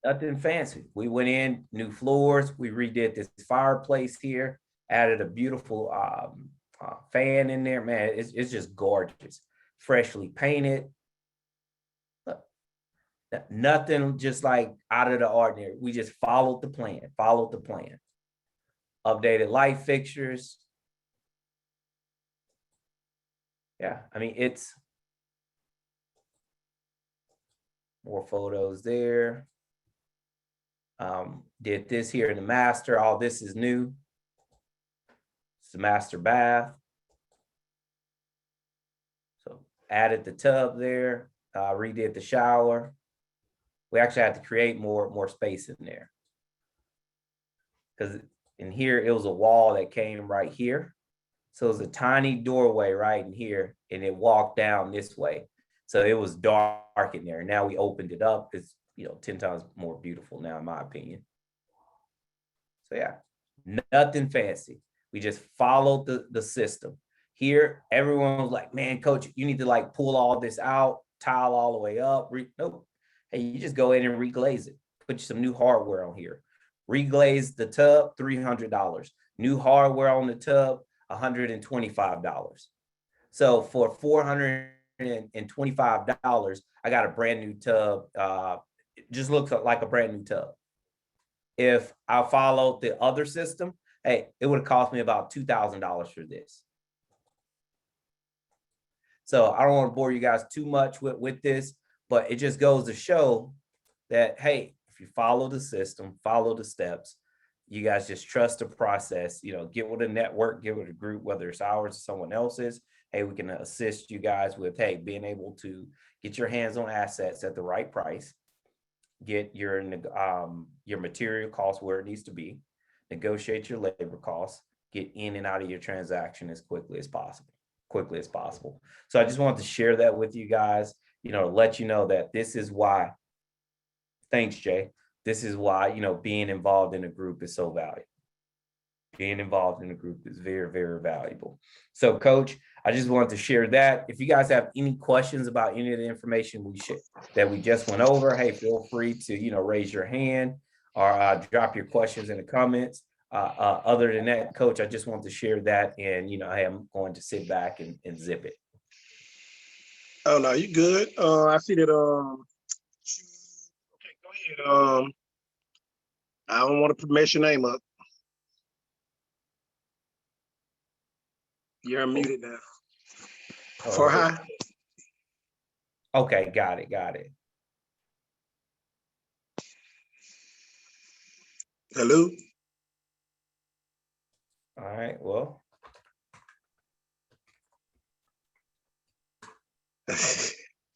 Nothing fancy. We went in, new floors. We redid this fireplace here, added a beautiful fan in there. Man, it's just gorgeous. Freshly painted. Look, nothing just like out of the ordinary. We just followed the plan, Updated light fixtures. Yeah, I mean, it's more photos there. Did this here in the master. All this is new. It's the master bath. So added the tub there, redid the shower. We actually had to create more space in there. Because in here, it was a wall that came right here. So it was a tiny doorway right in here, and it walked down this way. So it was dark in there. Now we opened it up. It's 10 times more beautiful now, in my opinion. So yeah, nothing fancy. We just followed the system. Here, everyone was like, man, coach, you need to like pull all this out, tile all the way up. Nope. Hey, you just go in and reglaze it. Put some new hardware on here. Reglaze the tub, $300. New hardware on the tub, $125. So for $425, I got a brand new tub. It just looks like a brand new tub. If I followed the other system, hey, it would have cost me about $2,000 for this. So I don't want to bore you guys too much with this, but it just goes to show that, hey, if you follow the system, follow the steps, you guys just trust the process, get with a network, get with a group, whether it's ours or someone else's. Hey, we can assist you guys with, hey, being able to get your hands on assets at the right price, get your material costs where it needs to be, negotiate your labor costs, get in and out of your transaction as quickly as possible. So I just wanted to share that with you guys, to let you know that this is why. Thanks, Jay. This is why, being involved in a group is so valuable. Being involved in a group is very, very valuable. So, Coach, I just wanted to share that. If you guys have any questions about any of the information that we just went over, hey, feel free to, raise your hand or drop your questions in the comments. Other than that, Coach, I just want to share that, and I am going to sit back and zip it. Oh no, you good? I see that. Okay, go ahead. I don't want to mess your name up. You're unmuted now. For high. Okay, got it. Hello. All right, well.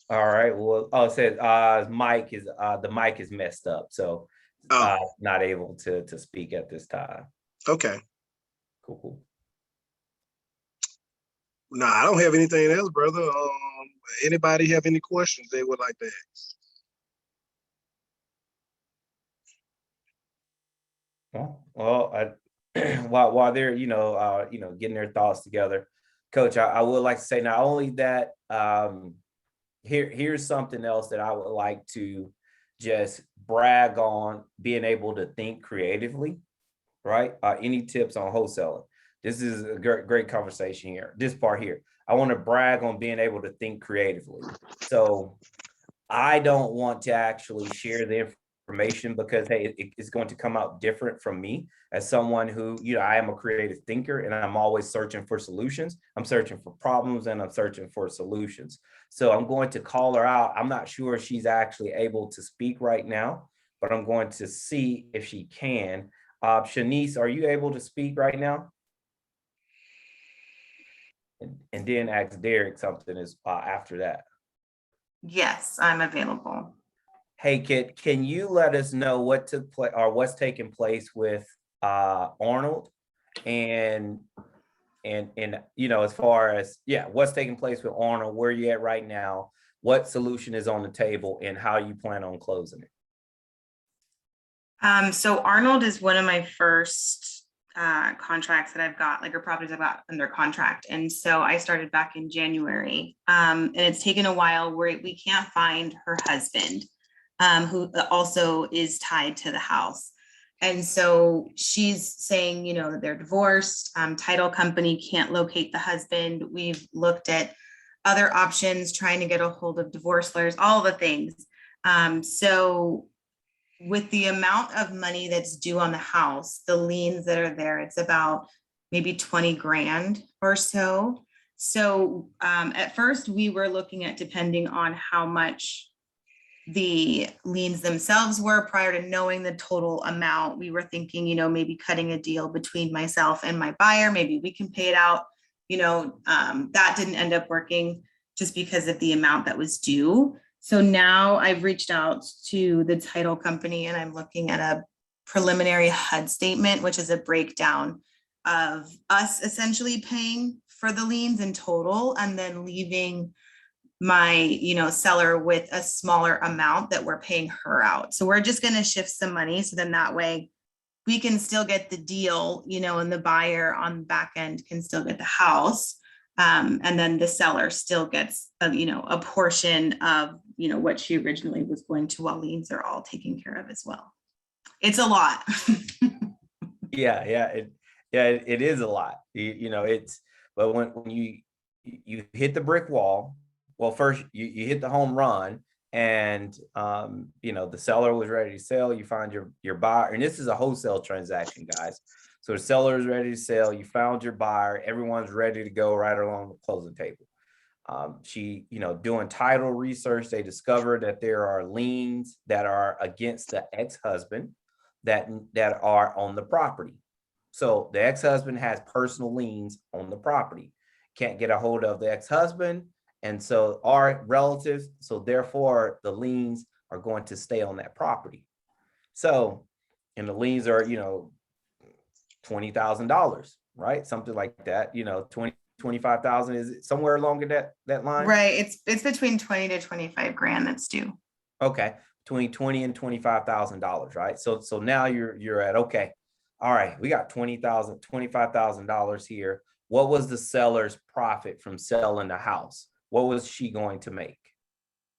All right, well, it says the mic is messed up, so not able to speak at this time. Okay. Cool. No, I don't have anything else, brother. Anybody have any questions they would like to ask? Well, while they're getting their thoughts together, Coach, I would like to say not only that. Here's something else that I would like to just brag on, being able to think creatively, right? Any tips on wholesaling? This is a great conversation here. This part here, I want to brag on being able to think creatively. So I don't want to actually share the information because, hey, it's going to come out different from me as someone who, I am a creative thinker and I'm always searching for solutions. I'm searching for problems and I'm searching for solutions. So I'm going to call her out. I'm not sure if she's actually able to speak right now, but I'm going to see if she can. Shanice, are you able to speak right now? And then ask Derek something after that. Yes, I'm available. Hey, Kit, can you let us know what took place or what's taking place with Arnold and as far as what's taking place with Arnold, where you at right now, what solution is on the table, and how you plan on closing it? So Arnold is one of my first contracts that I've got, or properties I've got under contract. And so I started back in January. And it's taken a while where we can't find her husband. who also is tied to the house. And so she's saying, you know, that they're divorced, title company can't locate the husband. We've looked at other options, trying to get a hold of divorce lawyers, all the things. So with the amount of money that's due on the house, the liens that are there, it's about maybe 20 grand or so. So at first we were looking at, depending on how much the liens themselves were prior to knowing the total amount, we were thinking, you know, maybe cutting a deal between myself and my buyer, maybe we can pay it out. You know, that didn't end up working just because of the amount that was due. So now I've reached out to the title company and I'm looking at a preliminary HUD statement, which is a breakdown of us essentially paying for the liens in total and then leaving my, you know, seller with a smaller amount that we're paying her out. So we're just going to shift some money. So then that way we can still get the deal, you know, and the buyer on the back end can still get the house. And then the seller still gets, you know, a portion of, you know, what she originally was going to, while liens are all taken care of as well. It's a lot. Yeah, it is a lot. You know, but when you hit the brick wall, well, first you hit the home run, and you know, the seller was ready to sell. You find your buyer, and this is a wholesale transaction, guys. So the seller is ready to sell. You found your buyer. Everyone's ready to go right along the closing table. She, you know, doing title research, they discovered that there are liens that are against the ex-husband that are on the property. So the ex-husband has personal liens on the property, can't get a hold of the ex-husband, and so our relatives, so therefore the liens are going to stay on that property. So, and the liens are, you know, $20,000, right? Something like that, you know, 25,000, is it somewhere along in that line? Right. It's between 20 to 25 grand that's due. Okay, between 20 and $25,000, right? So now you're at, okay, all right, we got $25,000 here. What was the seller's profit from selling the house? What was she going to make?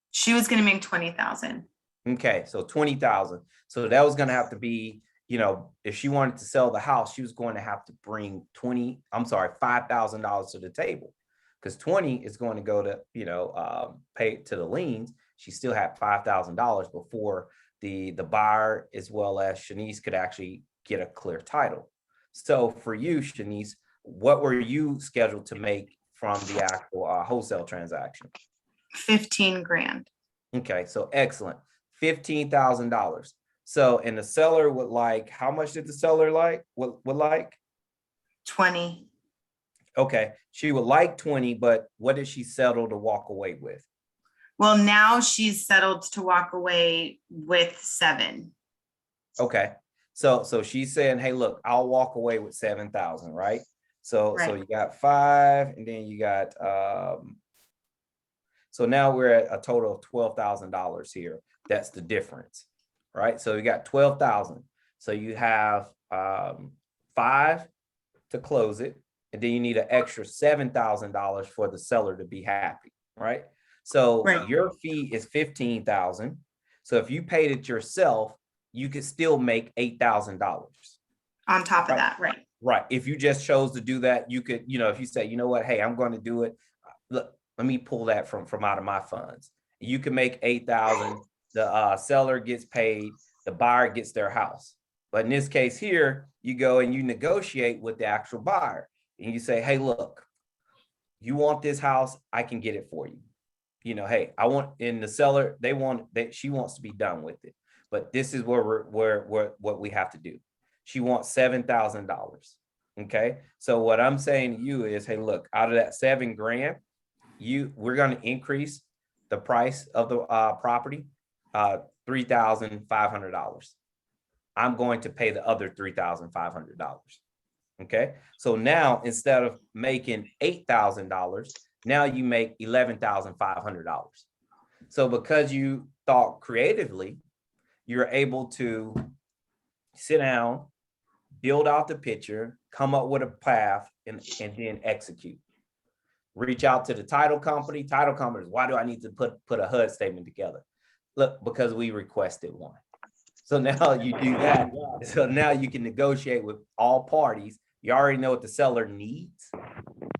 She was going to make 20,000. Okay, so 20,000. So that was going to have to be, you know, if she wanted to sell the house, she was going to have to bring $5,000 to the table, because 20 is going to go to, you know, pay to the liens. She still had $5,000 before the buyer as well as Shanice could actually get a clear title. So for you, Shanice, what were you scheduled to make from the actual wholesale transaction? 15 grand. Okay, so excellent. $15,000. So, and the seller would like, how much did the seller like? Would like? 20. Okay, she would like 20, but what did she settle to walk away with? Well, now she's settled to walk away with 7. Okay, so she's saying, hey, look, I'll walk away with 7,000, right? So you got 5, and then you got so now we're at a total of $12,000 here. That's the difference, right? So you got 12,000. So you have 5 to close it, and then you need an extra $7,000 for the seller to be happy, right? So your fee is 15,000. So if you paid it yourself, you could still make $8,000 on top of that, right? Right. If you just chose to do that, you could, you know, if you say, you know what, hey, I'm going to do it. Look, let me pull that from out of my funds. You can make 8,000. The seller gets paid. The buyer gets their house. But in this case here, you go and you negotiate with the actual buyer, and you say, hey, look, you want this house, I can get it for you. You know, hey, I want, in the seller, she wants to be done with it. But this is what we have to do. She wants $7,000. Okay. So what I'm saying to you is, hey, look, out of that 7 grand, we're going to increase the price of the property, $3,500. I'm going to pay the other $3,500. Okay. So now instead of making $8,000, now you make $11,500. So because you thought creatively, you're able to sit down, build out the picture, come up with a path, and then execute. Reach out to the title company. Title companies, why do I need to put a HUD statement together? look, because we requested one. So now you do that. So now you can negotiate with all parties. You already know what the seller needs.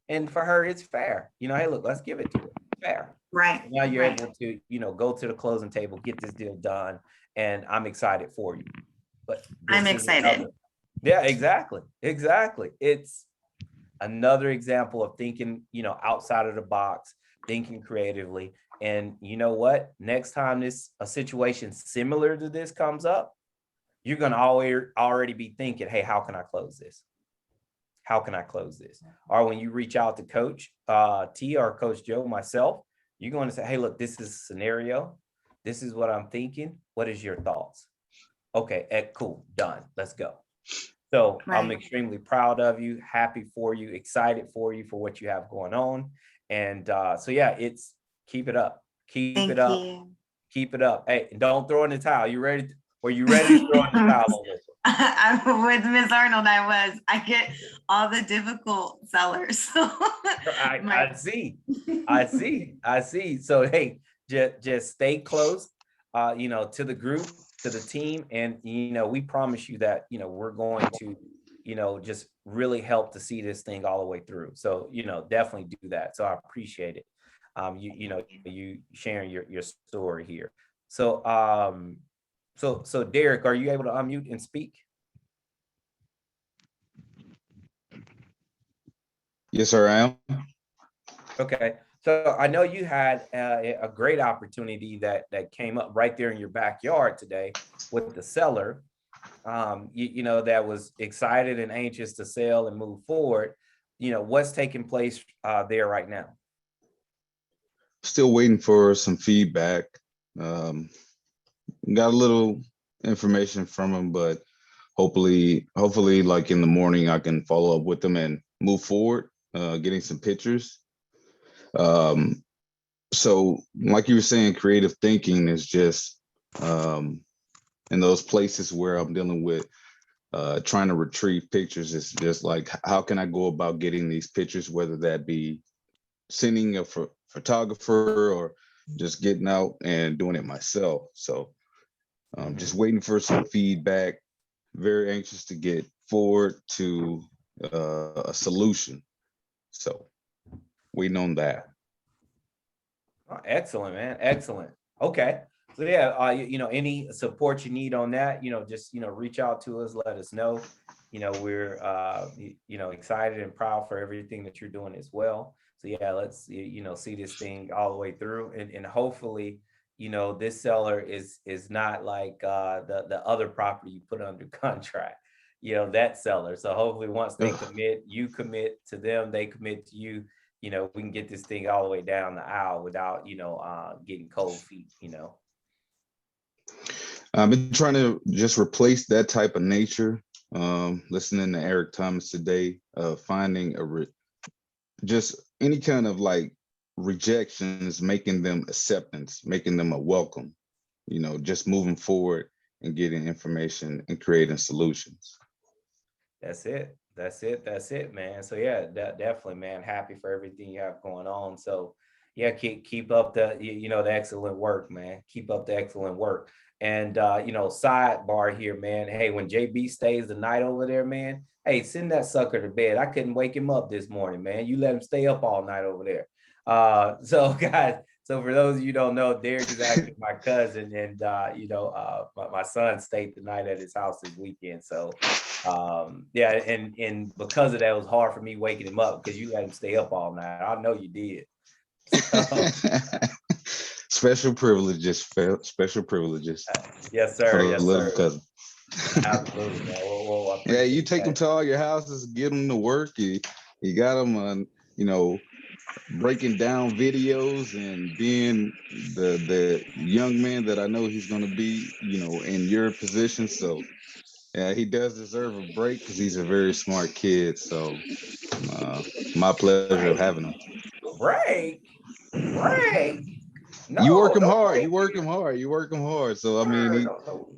And for her, it's fair. Hey, look, let's give it to her. Fair. Right. So now you're right. able to, go to the closing table, get this deal done. And I'm excited for you. But I'm excited. Yeah, exactly. Exactly. It's another example of thinking, outside of the box, thinking creatively. And you know what? Next time a situation similar to this comes up, you're going to already be thinking, hey, how can I close this? How can I close this? Or when you reach out to Coach T or Coach Joe, myself, you're going to say, hey, look, this is a scenario. This is what I'm thinking. What is your thoughts? Okay, cool, done. Let's go. So I'm extremely proud of you, happy for you, excited for you for what you have going on. And so, yeah, keep it up. Keep it up. Keep it up. Hey, don't throw in the towel. You ready? Were you ready to throw in the towel on this one? I'm with Ms. Arnold. I get all the difficult sellers. I see. So, hey, just stay close, to the group, to the team. And, we promise you that, we're going to, just really help to see this thing all the way through. So, definitely do that. So I appreciate it. You sharing your story here. So, so Derek, are you able to unmute and speak? Yes, sir, I am. Okay. So I know you had a great opportunity that came up right there in your backyard today with the seller, that was excited and anxious to sell and move forward. What's taking place there right now? Still waiting for some feedback. Got a little information from him, but hopefully like in the morning, I can follow up with them and move forward, getting some pictures. So like you were saying, creative thinking is just in those places where I'm dealing with trying to retrieve pictures. It's just like, how can I go about getting these pictures, whether that be sending a photographer or just getting out and doing it myself. So just waiting for some feedback, very anxious to get forward to a solution. So waiting on that. Oh, excellent, man. Excellent. Okay. So yeah, any support you need on that, just, reach out to us, let us know. We're, excited and proud for everything that you're doing as well. So yeah, let's, see this thing all the way through, and hopefully, this seller is not like the other property you put under contract, that seller. So hopefully once they commit, you commit to them, they commit to you. We can get this thing all the way down the aisle without, getting cold feet, I've been trying to just replace that type of nature. Listening to Eric Thomas today, finding just any kind of like rejections, making them acceptance, making them a welcome, just moving forward and getting information and creating solutions. That's it, man. So yeah, definitely, man. Happy for everything you have going on. So yeah, keep up the the excellent work, man. Keep up the excellent work. And sidebar here, man. Hey, when JB stays the night over there, man, hey, send that sucker to bed. I couldn't wake him up this morning, man. You let him stay up all night over there. So guys, so for those of you who don't know, Derek is actually my cousin, and my son stayed the night at his house this weekend. So yeah, and because of that, it was hard for me waking him up because you let him stay up all night. I know you did. Special privileges. Yes, sir. Yes, little sir. cousin. Absolutely, man. Well, Yeah, you take them to all your houses, get them to work. You got them on, breaking down videos and being the young man that I know he's going to be, in your position. So yeah, he does deserve a break because he's a very smart kid. So my pleasure of having him. Break. No, You work him hard. break You work here. him hard. You work him hard. So I mean,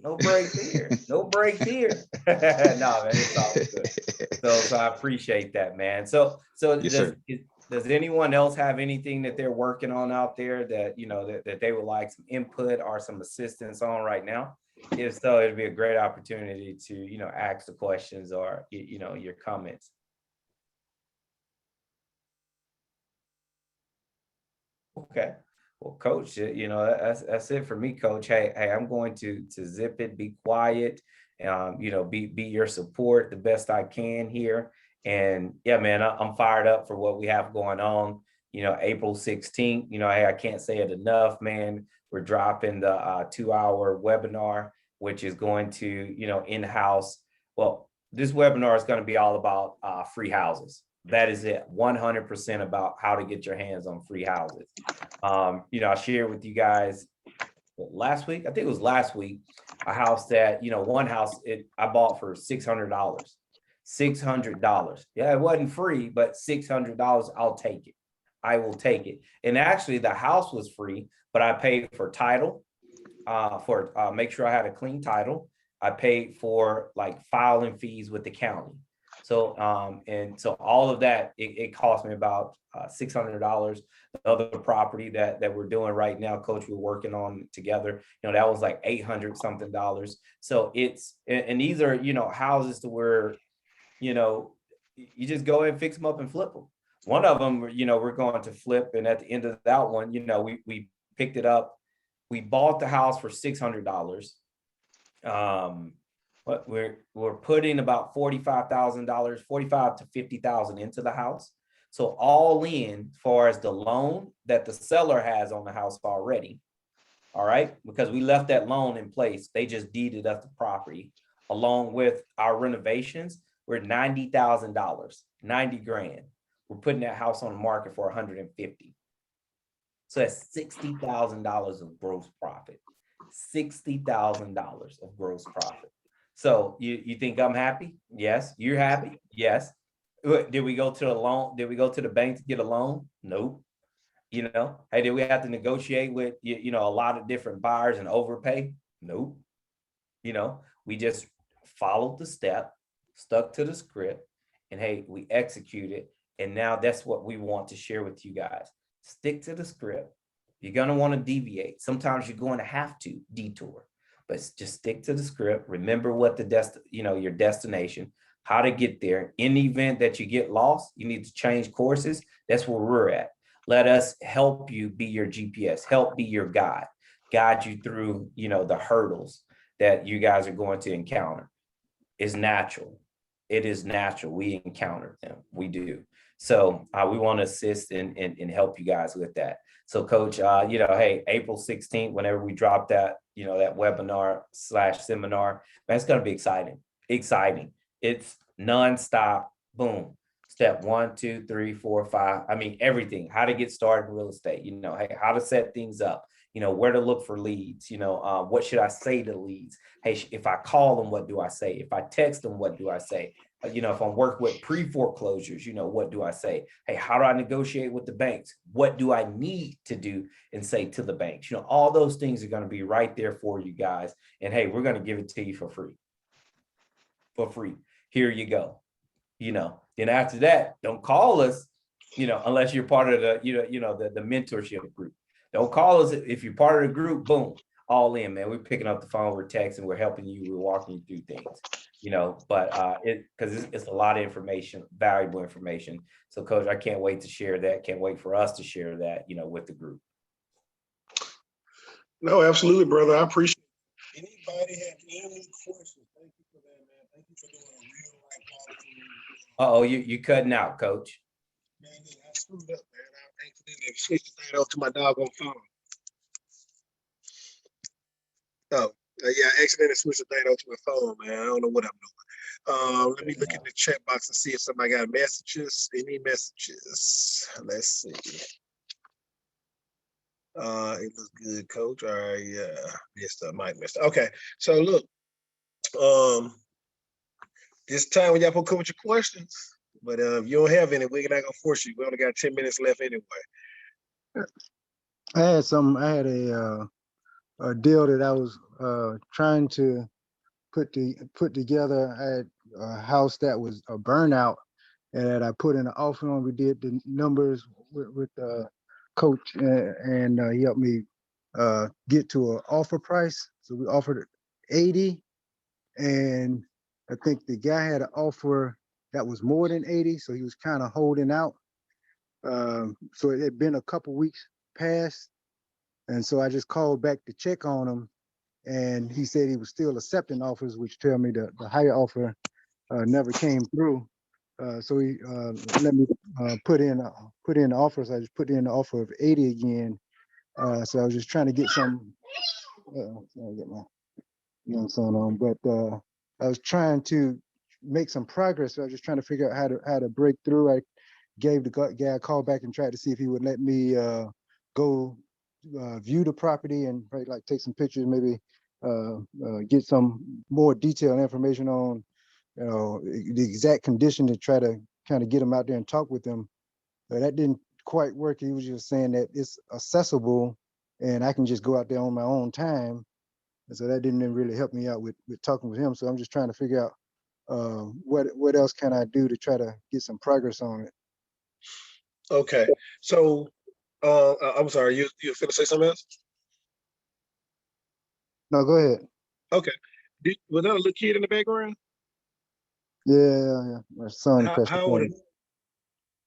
no breaks here. No breaks here. No, man, it's all good. So I appreciate that, man. So Yes, sir. Does anyone else have anything that they're working on out there that, that they would like some input or some assistance on right now? If so, it'd be a great opportunity to, ask the questions or, your comments. Okay. Well, Coach, that's it for me, Coach. Hey, I'm going to zip it, be quiet, be your support the best I can here. And yeah, man, I'm fired up for what we have going on. April 16th. Hey, I can't say it enough, man. We're dropping the 2-hour webinar, which is going to, in-house. Well, this webinar is going to be all about free houses. That is it. 100% about how to get your hands on free houses. I shared with you guys last week. I think it was last week, a house that, one house I bought for $600. $600. Yeah, it wasn't free, but $600. I'll take it. I will take it. And actually, the house was free, but I paid for title, for make sure I had a clean title. I paid for like filing fees with the county. So and so all of that, it cost me about $600. The other property that we're doing right now, Coach, we're working on together, that was like $800 something. So it's, and these are, houses to where, you just go ahead and fix them up and flip them. One of them, we're going to flip, and at the end of that one, we picked it up. We bought the house for $600. But we're putting about $45,000, 45 to 50,000 into the house. So all in, as far as the loan that the seller has on the house already, all right, because we left that loan in place. They just deeded us the property along with our renovations. We're $90,000, 90 grand. We're putting that house on the market for 150. So that's $60,000 of gross profit. $60,000 of gross profit. So you think I'm happy? Yes. You're happy? Yes. Did we go to the loan? Did we go to the bank to get a loan? Nope. Hey, did we have to negotiate with, a lot of different buyers and overpay? Nope. We just followed the step, stuck to the script, and hey, we executed. And now that's what we want to share with you guys. Stick to the script. You're going to want to deviate. Sometimes you're going to have to detour, but just stick to the script. Remember what your destination, how to get there. In the event that you get lost, you need to change courses. That's where we're at. Let us help you be your GPS, help be your guide you through, the hurdles that you guys are going to encounter. It's natural. It is natural. We encounter them. We do. So we want to assist and help you guys with that. So Coach, hey, April 16th, whenever we drop that, that webinar / seminar, man, it's going to be exciting. Exciting. It's nonstop. Boom. Step 1, 2, 3, 4, 5. I mean, everything, how to get started in real estate, hey, how to set things up, where to look for leads, what should I say to leads? Hey, if I call them, what do I say? If I text them, what do I say? If I'm working with pre-foreclosures, what do I say? Hey, how do I negotiate with the banks? What do I need to do and say to the banks? All those things are going to be right there for you guys. And hey, we're going to give it to you for free. For free. Here you go. Then after that, don't call us, unless you're part of the, the mentorship group. Don't call us if you're part of the group. Boom, all in, man. We're picking up the phone, we're texting, we're helping you, we're walking you through things, but because it's a lot of information, valuable information. So Coach, I can't wait to share that. Can't wait for us to share that, with the group. No, absolutely, brother. I appreciate it. Anybody have any questions? Thank you for that, man. Thank you for doing a real quality. You cutting out, Coach. Man, I screwed up, man. I accidentally switched the thing over to my doggone phone. Oh, yeah, I accidentally switched the thing over to my phone, man. I don't know what I'm doing. Let me look in the chat box and see if somebody got messages. Any messages? Let's see. It looks good, Coach. All right, yeah. Mike missed. Okay, so look, this time when y'all supposed to come with your questions, but if you don't have any, we're not gonna force you. We only got 10 minutes left anyway. I had a deal that I was trying to put together. I had a house that was a burnout, and I put in an offer on. We did the numbers with Coach, and he helped me get to an offer price. So we offered 80, and I think the guy had an offer that was more than 80, so he was kind of holding out. So it had been a couple weeks past, and so I just called back to check on him, and he said he was still accepting offers, which tell me the higher offer never came through. So he let me put in the offers. I just put in the offer of 80 again. So I was just trying to get some. I get my young son on, but I was trying to make some progress. So I was just trying to figure out how to break through. I gave the guy a call back and tried to see if he would let me go view the property and probably like take some pictures, maybe get some more detailed information on the exact condition to try to kind of get him out there and talk with him. But that didn't quite work. He was just saying that it's accessible and I can just go out there on my own time. And so that didn't really help me out with talking with him. So I'm just trying to figure out what else can I do to try to get some progress on it. Okay. So I'm sorry, you finna say something else? No, go ahead. Okay. Was that a little kid in the background? Yeah. My son pressed the How old?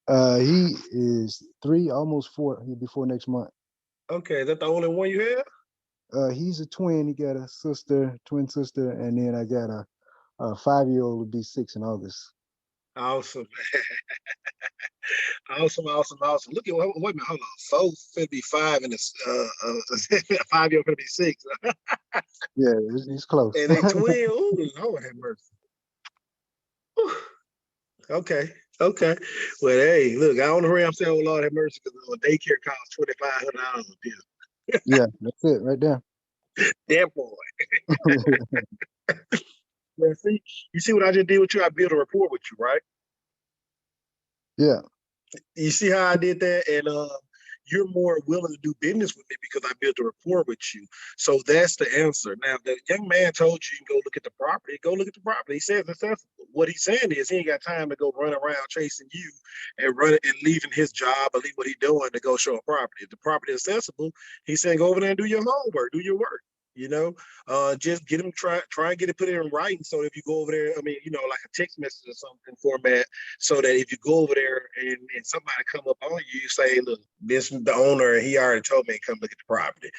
button. He is 3, almost 4. He'll be 4 next month. Okay, is that the only one you have? He's a twin. He got a twin sister, and then I got a 5-year-old will be 6 in August. Awesome. Awesome. Look at wait a minute, hold on. 4 finna be 5 and it's 5-year-old finna be 6. Yeah, he's close. And they twin. Ooh, Lord have mercy. Whew. Okay. Well, hey, look, I don't know where I'm saying, oh Lord have mercy, because daycare costs $2,500 a pill. Yeah, that's it right there. Damn boy. Well, see, you see what I just did with you? I built a rapport with you, right? Yeah. You see how I did that? And you're more willing to do business with me because I built a rapport with you. So that's the answer. Now, if the young man told you can go look at the property, go look at the property. He says it's accessible. What he's saying is he ain't got time to go run around chasing you and running and leaving his job or leave what he's doing to go show a property. If the property is accessible, he's saying go over there and do your homework, do your work. Just get them try and get it put in writing. So if you go over there, I mean, like a text message or something format, so that if you go over there and somebody come up on you, you say, look, this is the owner, and he already told me to come look at the property.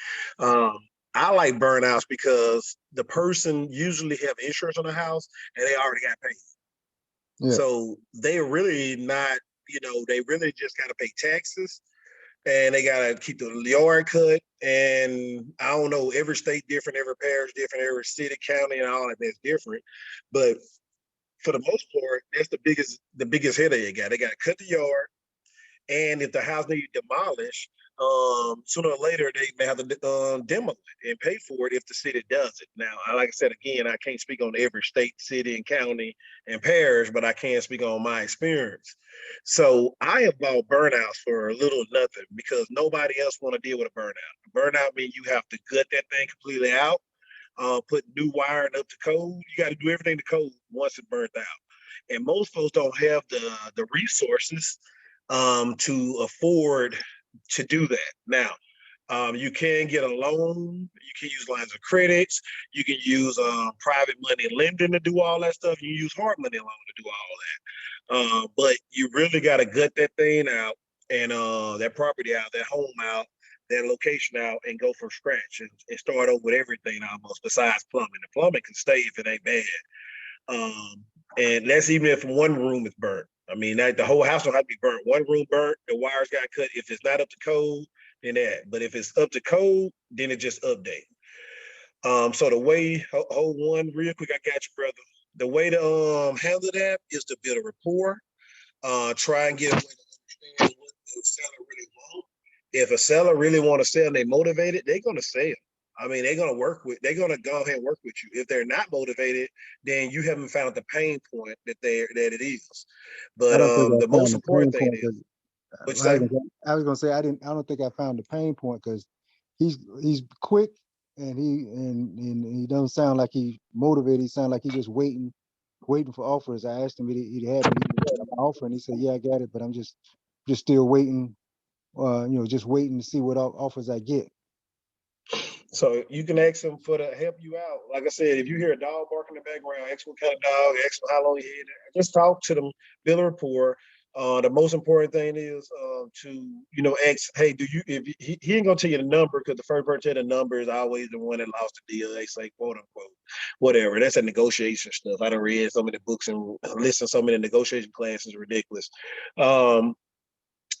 I like burnouts because the person usually have insurance on the house and they already got paid. Yeah. So they're really not, they really just got to pay taxes. And they got to keep the yard cut. And I don't know, every state different, every parish different, every city, county, and all that that's different. But for the most part, that's the biggest headache they got. They got to cut the yard. And if the house needs demolished, sooner or later, they may have to demo it and pay for it if the city does it. Now, like I said, again, I can't speak on every state, city, and county and parish, but I can speak on my experience. So I have bought burnouts for a little nothing because nobody else want to deal with a burnout. A burnout means you have to gut that thing completely out, put new wiring up to code. You got to do everything to code once it's burnt out. And most folks don't have the resources to afford to do that. Now, you can get a loan, you can use lines of credits, you can use private money lending to do all that stuff, you use hard money loan to do all that. But you really got to gut that thing out and that property out, that home out, that location out, and go from scratch and start over with everything almost besides plumbing. The plumbing can stay if it ain't bad. And that's even if one room is burnt. I mean, the whole house don't have to be burnt. One room burnt, the wires got cut. If it's not up to code, then that. But if it's up to code, then it just update. So the way, hold one real quick, I got you, brother. The way to handle that is to build a rapport. Try and get a way to understand what the seller really wants. If a seller really want to sell and they motivated, they're gonna sell. I mean, they're gonna go ahead and work with you. If they're not motivated, then you haven't found the pain point that it is. But the most important thing is, I was gonna say I don't think I found the pain point because he's quick and he doesn't sound like he's motivated. He sounds like he's just waiting waiting for offers. I asked him if he had an offer, and he said, "Yeah, I got it, but I'm just still waiting. Just waiting to see what offers I get." So you can ask him for to help you out. Like I said, if you hear a dog bark in the background, ask what kind of dog, ask how long he had it. Just talk to them, build a rapport. The most important thing is to ask, hey, do you? If he ain't gonna tell you the number, because the first person to tell the number is always the one that lost the deal. They say, quote unquote, whatever. That's a negotiation stuff. I done read so many books and listened to so many negotiation classes. Ridiculous.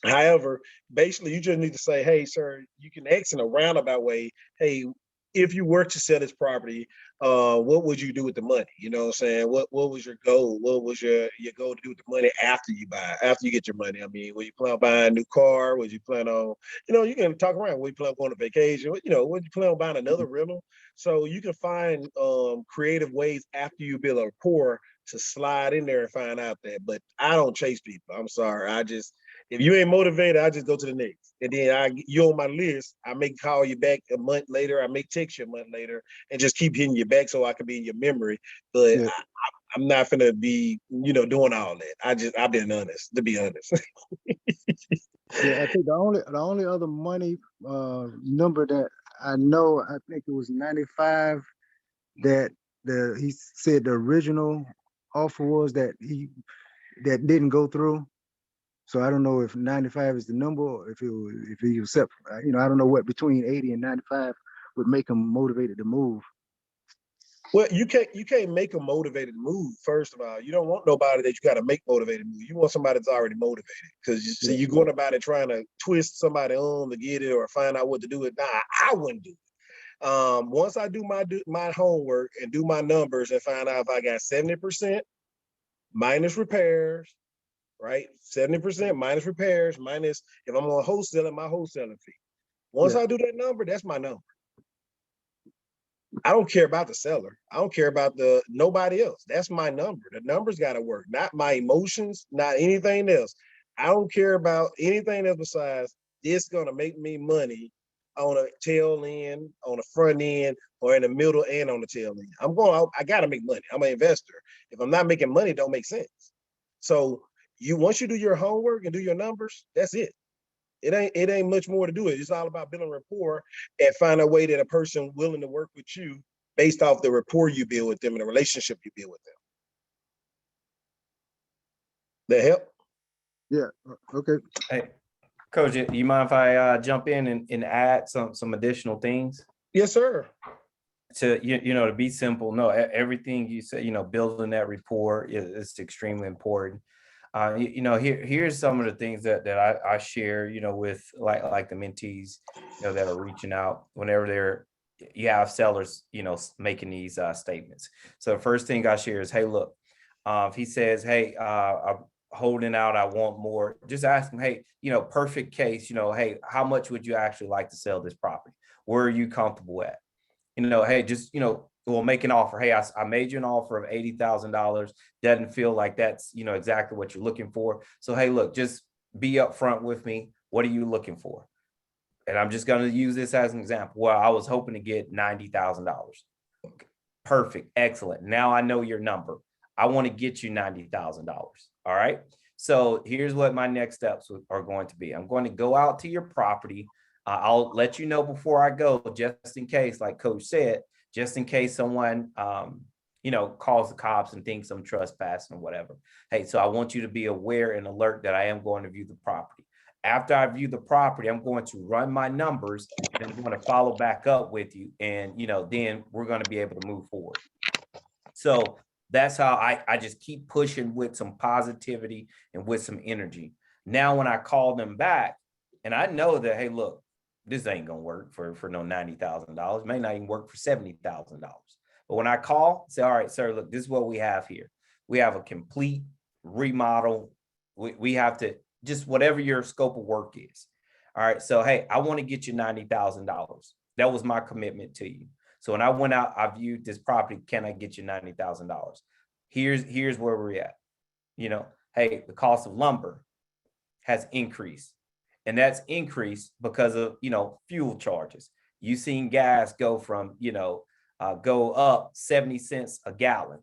However, basically, you just need to say, hey, sir, you can ask in a roundabout way, hey, if you were to sell this property, what would you do with the money? You know what I'm saying? What was your goal? What was your goal to do with the money after you buy, after you get your money? I mean, would you plan on buying a new car? Would you plan on, you can talk around. Would you plan on going on vacation? Would you plan on buying another rental? So you can find creative ways after you build a rapport to slide in there and find out that. But I don't chase people. I'm sorry. If you ain't motivated, I just go to the next. And then you on my list, I may call you back a month later. I may text you a month later and just keep hitting you back so I can be in your memory. But Yeah. I'm not gonna be, doing all that. I've been honest, to be honest. Yeah, I think the only other money number that I know, I think it was 95 that he said the original offer was that didn't go through. So I don't know if 95 is the number, or if he was separate. I don't know what between 80 and 95 would make him motivated to move. Well, you can't make them motivated to move. First of all, you don't want nobody that you got to make motivated to move. You want somebody that's already motivated, because you're going about it trying to twist somebody on to get it or find out what to do with. Nah, I wouldn't do it. Once I do my homework and do my numbers and find out if I got 70% minus repairs, right? 70% minus repairs, minus if I'm on wholesaling, my wholesaling fee. Once I do that number, that's my number. I don't care about the seller. I don't care about nobody else. That's my number. The numbers got to work, not my emotions, not anything else. I don't care about anything else besides this gonna make me money on a tail end, on the front end, or in the middle and on the tail end. I gotta make money. I'm an investor. If I'm not making money, it don't make sense. So once you do your homework and do your numbers, that's it. It ain't much more to do it. It's all about building rapport and find a way that a person willing to work with you based off the rapport you build with them and the relationship you build with them. That help? Yeah. Okay. Hey, Coach, you mind if I jump in and add some additional things? Yes, sir. To be simple, no, everything you say, building that rapport is extremely important. Here's some of the things that I share, with like the mentees, that are reaching out whenever you have sellers, making these statements. So the first thing I share is, hey, look, if he says, hey, I'm holding out, I want more, just ask him, hey, perfect case, hey, how much would you actually like to sell this property? Where are you comfortable at? Hey, just, we'll make an offer. Hey, I made you an offer of $80,000. Doesn't feel like that's, exactly what you're looking for. So, hey, look, just be upfront with me. What are you looking for? And I'm just going to use this as an example. Well, I was hoping to get $90,000. Perfect. Excellent. Now I know your number. I want to get you $90,000. All right. So here's what my next steps are going to be. I'm going to go out to your property. I'll let you know before I go, just in case, like Coach said, just in case someone, calls the cops and thinks I'm trespassing or whatever. Hey, so I want you to be aware and alert that I am going to view the property. After I view the property, I'm going to run my numbers and I'm going to follow back up with you. And, then we're going to be able to move forward. So that's how I just keep pushing with some positivity and with some energy. Now, when I call them back and I know that, hey, look, this ain't going to work for no $90,000, may not even work for $70,000. But when I call, say, all right, sir, look, this is what we have here. We have a complete remodel. We have to just whatever your scope of work is. All right. So, hey, I want to get you $90,000. That was my commitment to you. So when I went out, I viewed this property. Can I get you $90,000? Here's where we're at. Hey, the cost of lumber has increased. And that's increased because of, fuel charges. You've seen gas go from, go up 70 cents a gallon.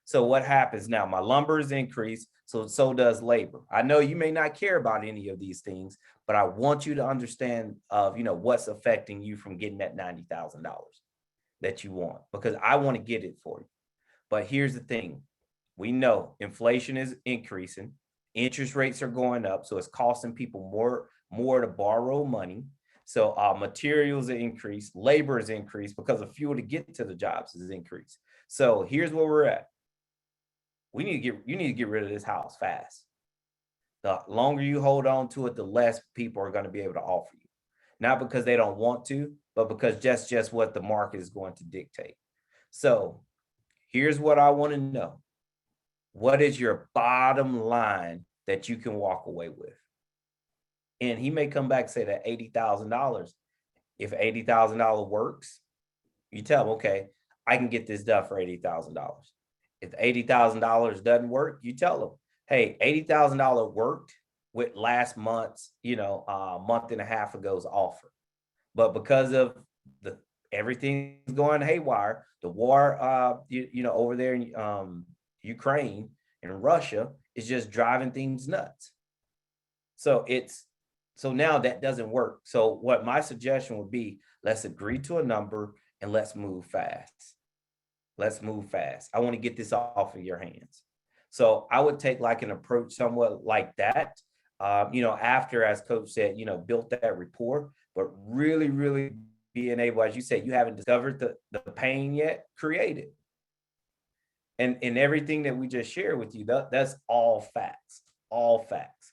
So what happens now? My lumber is increased, so does labor. I know you may not care about any of these things, but I want you to understand of, you know, what's affecting you from getting that $90,000 that you want, because I want to get it for you. But here's the thing. We know inflation is increasing, interest rates are going up, so it's costing people more to borrow money. So materials are increased, labor is increased because of fuel to get to the jobs is increased. So here's where we're at. You need to get rid of this house fast. The longer you hold on to it, the less people are going to be able to offer you. Not because they don't want to, but because just what the market is going to dictate. So here's what I want to know. What is your bottom line that you can walk away with? And he may come back and say that $80,000. If $80,000 works, you tell him, okay, I can get this done for $80,000. If $80,000 doesn't work, you tell them, hey, $80,000 worked with last month's, month and a half ago's offer. But because of everything's going haywire, the war, over there in Ukraine and Russia is just driving things nuts. So now that doesn't work. So what my suggestion would be, let's agree to a number and let's move fast. Let's move fast. I want to get this off of your hands. So I would take like an approach somewhat like that, after, as Coach said, built that rapport, but really, really being able, as you said, you haven't discovered the pain yet, create it. And everything that we just shared with you, that's all facts, all facts.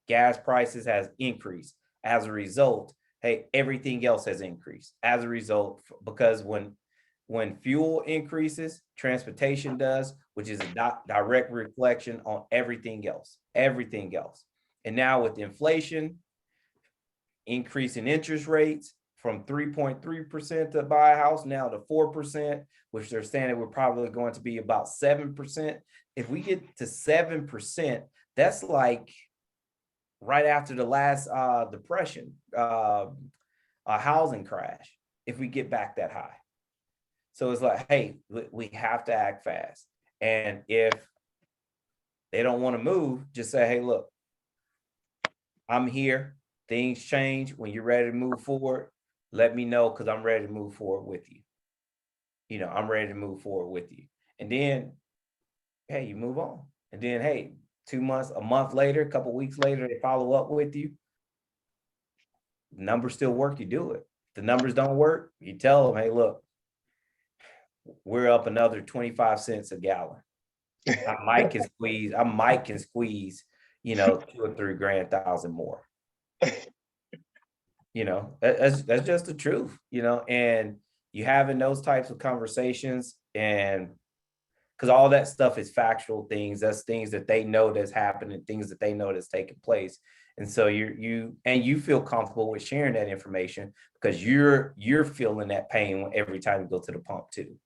Gas prices has increased. As a result, hey, everything else has increased as a result, because when fuel increases, transportation does, which is a direct reflection on everything else. And now with inflation, increase in interest rates from 3.3% to buy a house now to 4%, which they're saying that we're probably going to be about 7%. If we get to 7%, that's like right after the last depression, a housing crash, if we get back that high. So it's like, hey, we have to act fast. And if they don't want to move, just say, hey, look, I'm here. Things change. When you're ready to move forward, let me know, because I'm ready to move forward with you. I'm ready to move forward with you. And then, hey, you move on. And then, hey, 2 months, a month later, a couple weeks later, they follow up with you. The numbers still work, you do it. If the numbers don't work, you tell them, hey, look, we're up another 25 cents a gallon. I might can squeeze, 2 or 3 grand thousand more. That's just the truth, and you having those types of conversations, and because all that stuff is factual things, that's things that they know that's happening, things that they know that's taking place. And so you feel comfortable with sharing that information because you're feeling that pain every time you go to the pump too.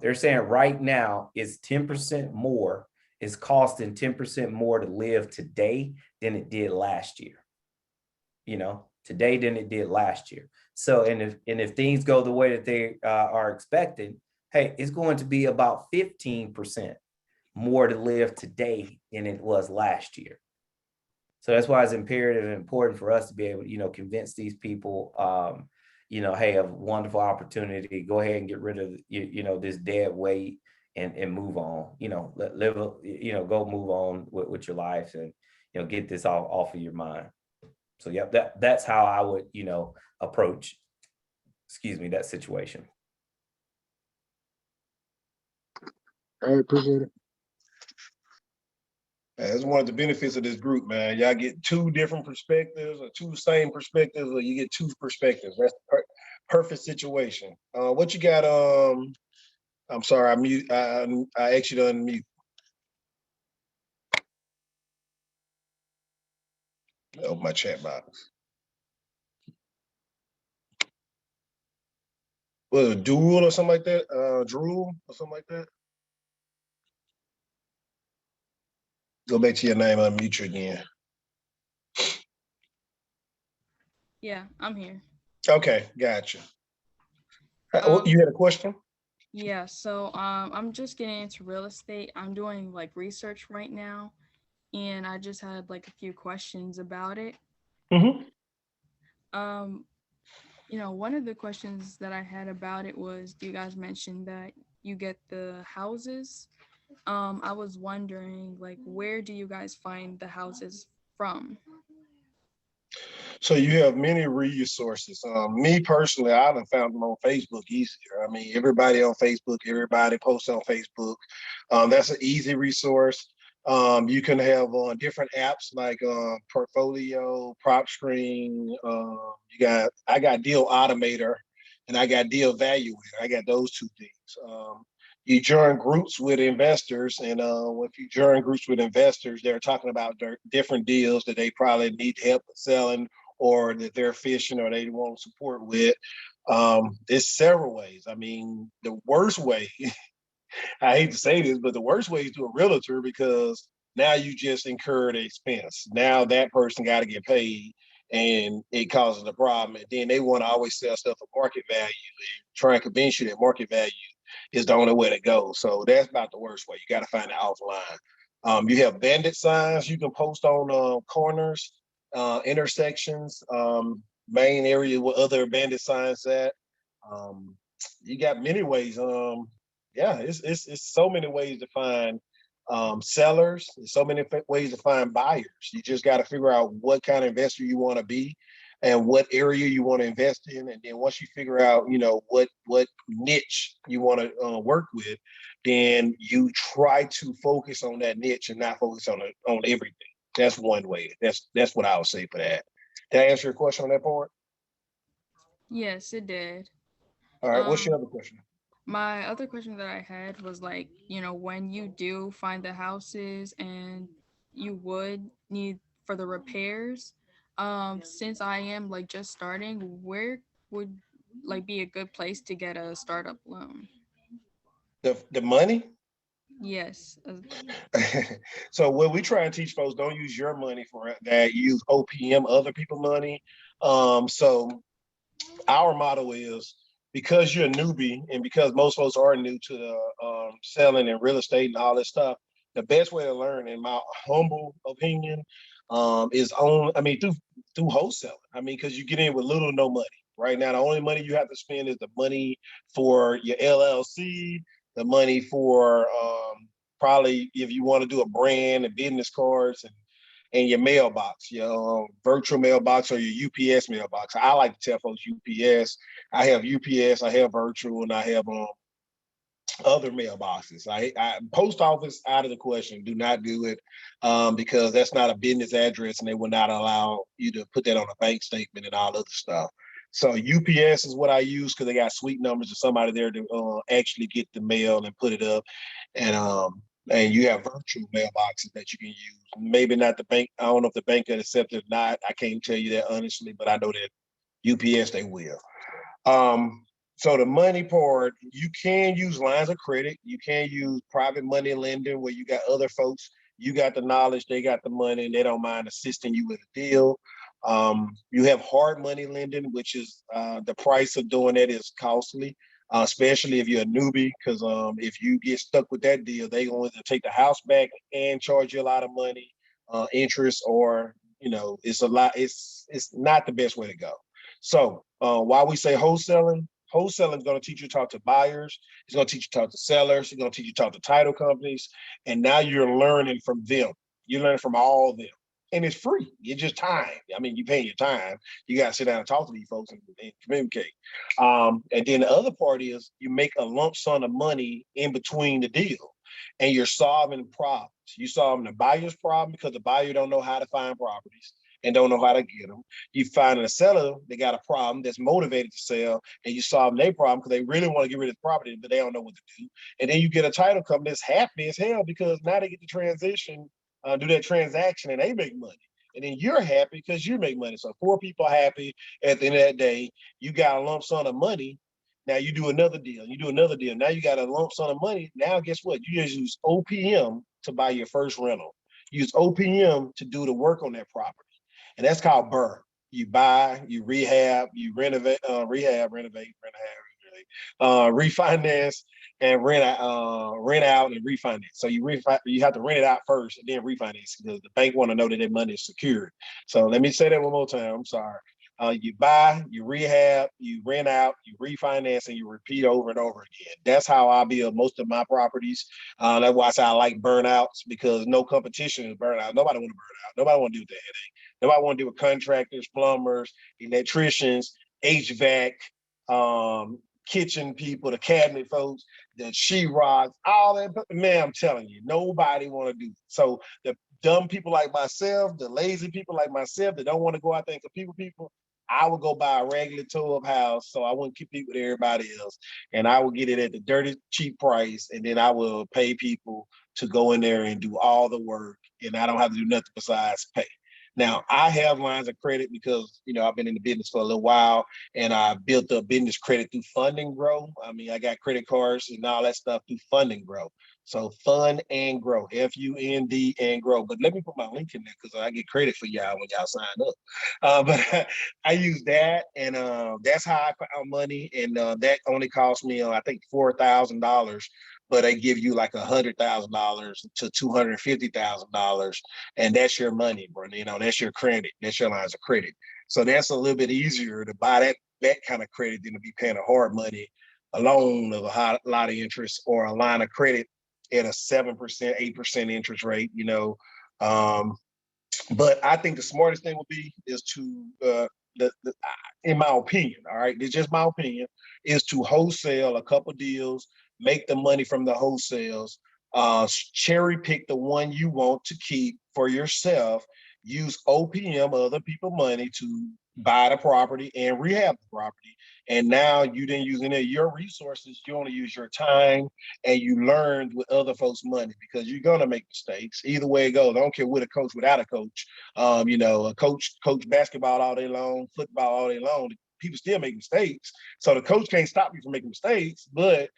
They're saying right now it's 10% more, it's costing 10% more to live today than it did last year. Today than it did last year. So, and if things go the way that they are expecting, hey, it's going to be about 15% more to live today than it was last year. So that's why it's imperative and important for us to be able to, convince these people, hey, a wonderful opportunity, go ahead and get rid of, this dead weight and move on, go move on with your life and, get this off of your mind. So yeah, that's how I would, approach, that situation. I appreciate it. That's one of the benefits of this group, man. Y'all get 2 different perspectives, or 2 same perspectives, or you get 2 perspectives. That's the perfect situation. What you got? I'm sorry, I asked you to unmute. Open my chat box. Was it Duel or something like that? Drool or something like that? Go back to your name, unmute you again. Yeah, I'm here. Okay, gotcha. You had a question? Yeah, so I'm just getting into real estate. I'm doing like research right now, and I just had like a few questions about it. Mm-hmm. Um, one of the questions that I had about it was, you guys mentioned that you get the houses. I was wondering, like, where do you guys find the houses from? So you have many resources. Me personally, I done found them on Facebook easier. I mean, everybody on Facebook, everybody posts on Facebook. That's an easy resource. You can have different apps like Portfolio, Prop Screen. I got Deal Automator, and I got Deal Valuator. I got those two things. You join groups with investors, and if you join groups with investors, they're talking about different deals that they probably need help selling, or that they're fishing, or they want support with. It's several ways. I mean, the worst way, I hate to say this, but the worst way is to a realtor, because now you just incurred an expense. Now that person got to get paid, and it causes a problem. And then they want to always sell stuff at market value and try and convince you that market value is the only way to go. So that's about the worst way. You got to find it offline. You have bandit signs you can post on corners, intersections, main area where other bandit signs at. Um, you got many ways. Yeah, it's so many ways to find sellers. There's so many ways to find buyers. You just got to figure out what kind of investor you want to be, and what area you want to invest in. And then once you figure out, what niche you want to work with, then you try to focus on that niche and not focus on everything. That's one way. That's what I would say for that. Did I answer your question on that part? Yes, it did. All right. What's your Um, other question? my other question that I had was like, when you do find the houses and you would need for the repairs, since I am like just starting, where would like be a good place to get a startup loan? The money. Yes. So what we try and teach folks, don't use your money for that. Use OPM, other people money. So our motto is, because you're a newbie, and because most folks are new to the selling and real estate and all this stuff, the best way to learn, in my humble opinion, is through wholesaling. I mean, because you get in with little or no money. Right now, the only money you have to spend is the money for your LLC, the money for probably if you want to do a brand and business cards, and your mailbox, your virtual mailbox or your UPS mailbox. I like to tell folks UPS. I have UPS, I have virtual, and I have other mailboxes. I post office out of the question. Do not do it, because that's not a business address, and they will not allow you to put that on a bank statement and all other stuff. So UPS is what I use, because they got suite numbers of somebody there to actually get the mail and put it up. And you have virtual mailboxes that you can use. Maybe not the bank. I don't know if the bank that accepts it or not. I can't tell you that honestly, but I know that UPS they will. Um, so the money part, you can use lines of credit. You can use private money lending, where you got other folks. You got the knowledge, they got the money, and they don't mind assisting you with a deal. You have hard money lending, which is the price of doing that is costly, especially if you're a newbie, because if you get stuck with that deal, they going to take the house back and charge you a lot of money, interest, or it's a lot. It's not the best way to go. So while we say wholesaling is going to teach you to talk to buyers. It's going to teach you to talk to sellers. It's going to teach you to talk to title companies. And now you're learning from them. You're learning from all of them. And it's free. It's just time. I mean, you're paying your time. You got to sit down and talk to these folks and communicate. And then the other part is, you make a lump sum of money in between the deal, and you're solving problems. You're solving the buyer's problem, because the buyer don't know how to find properties and don't know how to get them. You find a seller that got a problem, that's motivated to sell, and you solve their problem because they really want to get rid of the property, but they don't know what to do. And then you get a title company that's happy as hell, because now they get to transition, do that transaction, and they make money. And then you're happy because you make money. So four people are happy at the end of that day. You got a lump sum of money. Now you do another deal. You do another deal. Now you got a lump sum of money. Now guess what? You just use OPM to buy your first rental. Use OPM to do the work on that property. And that's called burn. You buy, you rehab, you renovate, refinance, and rent out and refinance. So you have to rent it out first and then refinance because the bank want to know that their money is secured. So let me say that one more time. I'm sorry. You buy, you rehab, you rent out, you refinance, and you repeat over and over again. That's how I build most of my properties. That's why I say I like burnouts, because no competition is burnout. Nobody want to burn out. Nobody want to do that headache. Nobody want to deal with contractors, plumbers, electricians, HVAC, kitchen people, the cabinet folks, the sheetrock, all that. Man, I'm telling you, nobody want to do it. So the dumb people like myself, the lazy people like myself that don't want to go out there and compete with people, I would go buy a regular toe-up house so I wouldn't compete with everybody else. And I would get it at the dirty cheap price. And then I will pay people to go in there and do all the work. And I don't have to do nothing besides pay. Now, I have lines of credit because, I've been in the business for a little while and I built up business credit through Fund and Grow. I mean, I got credit cards and all that stuff through Fund and Grow. So Fund and Grow, FUND and Grow. But let me put my link in there because I get credit for y'all when y'all sign up. But I use that, and that's how I found money. And that only cost me, I think, $4,000. But they give you like $100,000 to $250,000, and that's your money, bro. That's your credit. That's your lines of credit. So that's a little bit easier to buy that kind of credit than to be paying a hard money, a loan of a lot of interest, or a line of credit at a 7%, 8% interest rate. But I think the smartest thing would be is to in my opinion, all right, it's just my opinion, is to wholesale a couple deals, make the money from the wholesales, cherry pick the one you want to keep for yourself, use OPM, other people money, to buy the property and rehab the property. And now you didn't use any of your resources, you only use your time, and you learned with other folks' money, because you're gonna make mistakes. Either way it goes. I don't care with a coach, without a coach. A coach basketball all day long, football all day long. People still make mistakes. So the coach can't stop you from making mistakes. But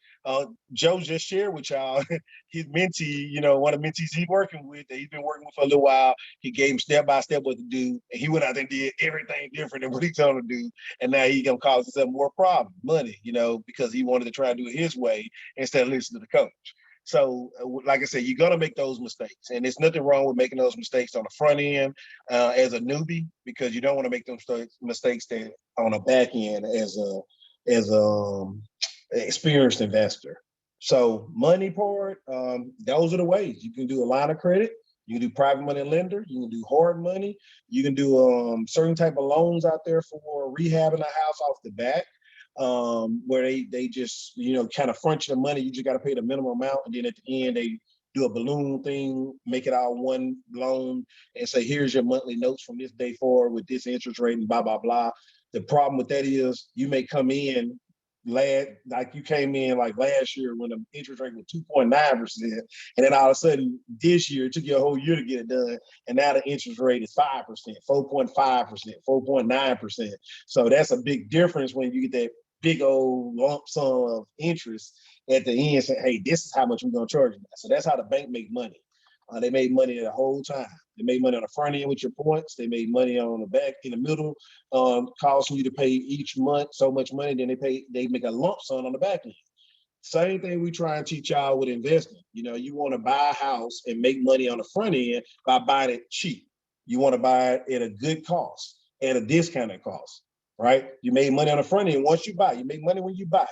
Joe just shared with y'all his mentee, one of the mentees he's working with, that he's been working with for a little while. He gave him step by step what to do, and he went out there and did everything different than what he told him to do. And now he gonna cause himself more problem, money, because he wanted to try to do it his way instead of listening to the coach. So, like I said, you're gonna make those mistakes, and there's nothing wrong with making those mistakes on the front end as a newbie, because you don't want to make those mistakes that on the back end as a experienced investor. So money part, those are the ways. You can do a line of credit, you can do private money lender, you can do hard money, you can do certain type of loans out there for rehabbing a house off the bat, where they just kind of front you the money. You just got to pay the minimum amount, and then at the end they do a balloon thing, make it all one loan, and say, here's your monthly notes from this day forward with this interest rate and blah blah blah. The problem with that is you may come in like you came in like last year when the interest rate was 2.9%, and then all of a sudden this year it took you a whole year to get it done, and now the interest rate is 5%, 4.5%, 4.9%. So that's a big difference when you get that big old lump sum of interest at the end, saying, hey, this is how much we're going to charge you. So that's how the bank make money. They made money the whole time. They made money on the front end with your points. They made money on the back, in the middle, costing you to pay each month so much money. Then they make a lump sum on the back end. Same thing we try and teach y'all with investment. You want to buy a house and make money on the front end by buying it cheap. You want to buy it at a good cost, at a discounted cost, right? You made money on the front end once you buy. You make money when you buy.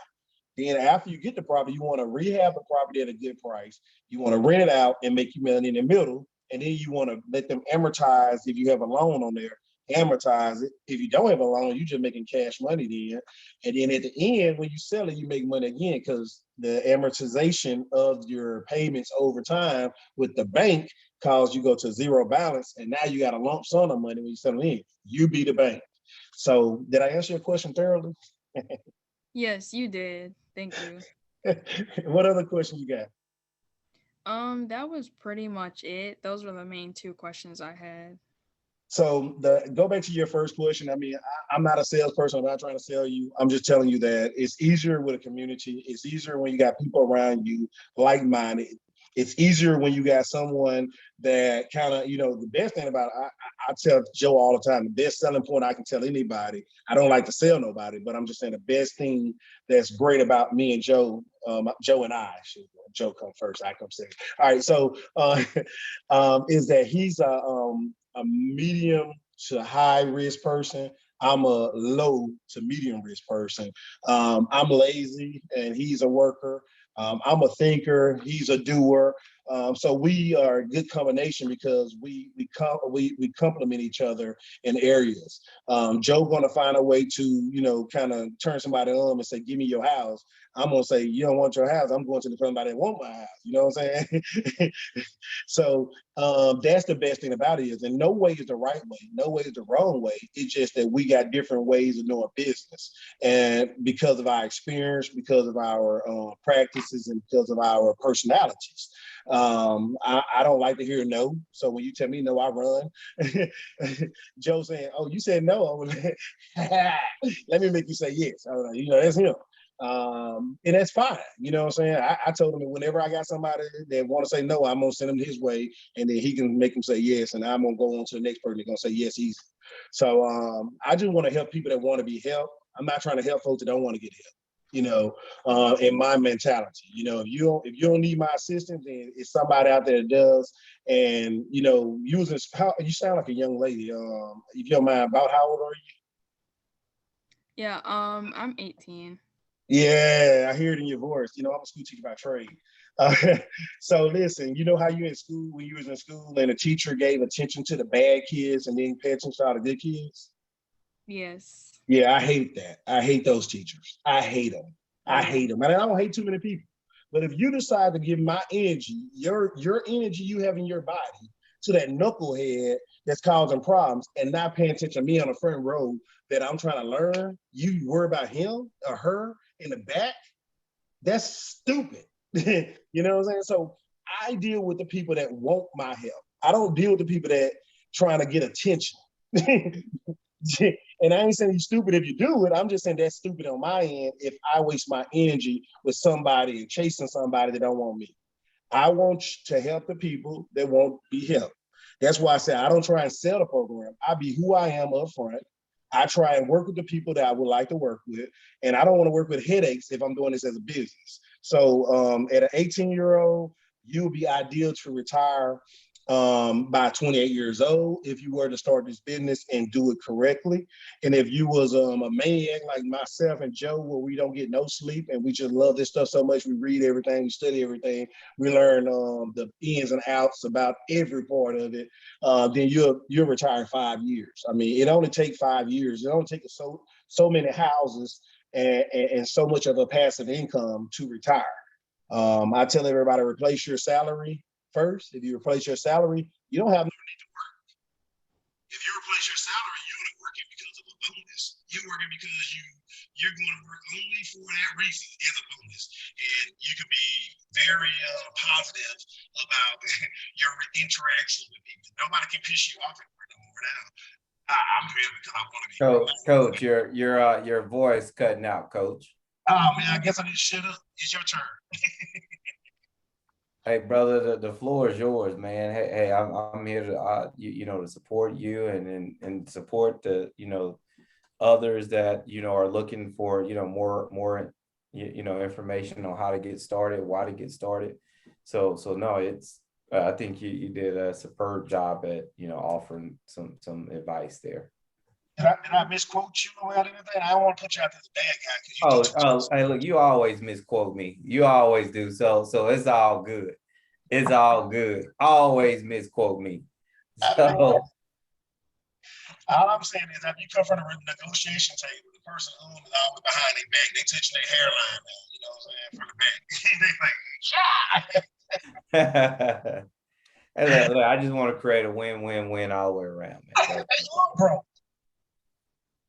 Then after you get the property, you want to rehab the property at a good price. You want to rent it out and make you money in the middle. And then you want to let them amortize. If you have a loan on there, amortize it. If you don't have a loan, you're just making cash money then. And then at the end, when you sell it, you make money again, because the amortization of your payments over time with the bank cause you go to zero balance. And now you got a lump sum of money when you sell it in. You be the bank. So did I answer your question thoroughly? Yes, you did. Thank you. What other question you got? That was pretty much it. Those were the main two questions I had. So go back to your first question. I mean, I'm not a salesperson. I'm not trying to sell you. I'm just telling you that it's easier with a community. It's easier when you got people around you like-minded. It's easier when you got someone that kind of, the best thing about it, I tell Joe all the time, the best selling point I can tell anybody, I don't like to sell nobody, but I'm just saying the best thing that's great about me and Joe, Joe and I, Joe come first, I come second. All right, so is that he's a medium to high risk person. I'm a low to medium risk person. I'm lazy and he's a worker. I'm a thinker, he's a doer. So we are a good combination because we complement each other in areas. Joe gonna find a way to, kind of turn somebody on and say, give me your house. I'm gonna say, you don't want your house, I'm going to somebody that want my house. You know what I'm saying? So that's the best thing about it is, and no way is the right way, no way is the wrong way. It's just that we got different ways of doing business. And because of our experience, because of our practices, and because of our personalities. I don't like to hear no. So when you tell me no, I run. Joe saying, oh, you said no. Let me make you say yes. That's him. And that's fine. You know what I'm saying? I told him that whenever I got somebody that want to say no, I'm gonna send him his way, and then he can make him say yes, and I'm gonna go on to the next person that's gonna say yes easy. So I just want to help people that want to be helped. I'm not trying to help folks that don't want to get help. In my mentality, if you don't need my assistance, then it's somebody out there that does. And you sound like a young lady. If you don't mind, about how old are you? Yeah, I'm 18. Yeah, I hear it in your voice. I'm a school teacher by trade. Uh, so listen, you know how you in school when you was in school and a teacher gave attention to the bad kids and then paid attention to all the good kids? Yes. Yeah, I hate that. I hate those teachers. I hate them. I hate them. And I don't hate too many people. But if you decide to give my energy, your energy you have in your body to that knucklehead that's causing problems and not paying attention to me on the front row that I'm trying to learn, you worry about him or her in the back, that's stupid. You know what I'm saying? So I deal with the people that want my help. I don't deal with the people that trying to get attention. And I ain't saying you're stupid if you do it. I'm just saying that's stupid on my end if I waste my energy with somebody and chasing somebody that don't want me. I want to help the people that won't be helped. That's why I say I don't try and sell the program. I be who I am up front. I try and work with the people that I would like to work with. And I don't want to work with headaches if I'm doing this as a business. So at an 18-year-old, you would be ideal to retire by 28 years old if you were to start this business and do it correctly. And if you was a maniac like myself and Joe, where we don't get no sleep and we just love this stuff so much, we read everything, we study everything, we learn the ins and outs about every part of it, then you'll retire in 5 years. I mean, it only takes 5 years. It only takes so many houses and so much of a passive income to retire. I tell everybody, replace your salary first. If you replace your salary, you don't have no need to work. If you replace your salary, you're only working because of a bonus. You're working because you're going to work only for that reason as a bonus. And you can be very positive about your interaction with people. Nobody can piss you off at work no more now. I'm here because I want to be. Coach, your voice cutting out, Coach. Oh man, I guess I need to shut up. It's your turn. Hey, brother, the floor is yours, man. Hey, I'm here to to support you and support the others that are looking for more information on how to get started, why to get started. So no, it's I think you did a superb job at offering some advice there. Did I misquote you about anything? I don't want to put you out as a bad guy. Oh, hey, look, you always misquote me. You always do. So it's all good. It's all good. Always misquote me. So all I'm saying is that you come from the negotiation table, the person is always behind their back, they touching their hairline now, you know what I'm saying, from the back. They like, hey, look, I just want to create a win-win-win all the way around, man.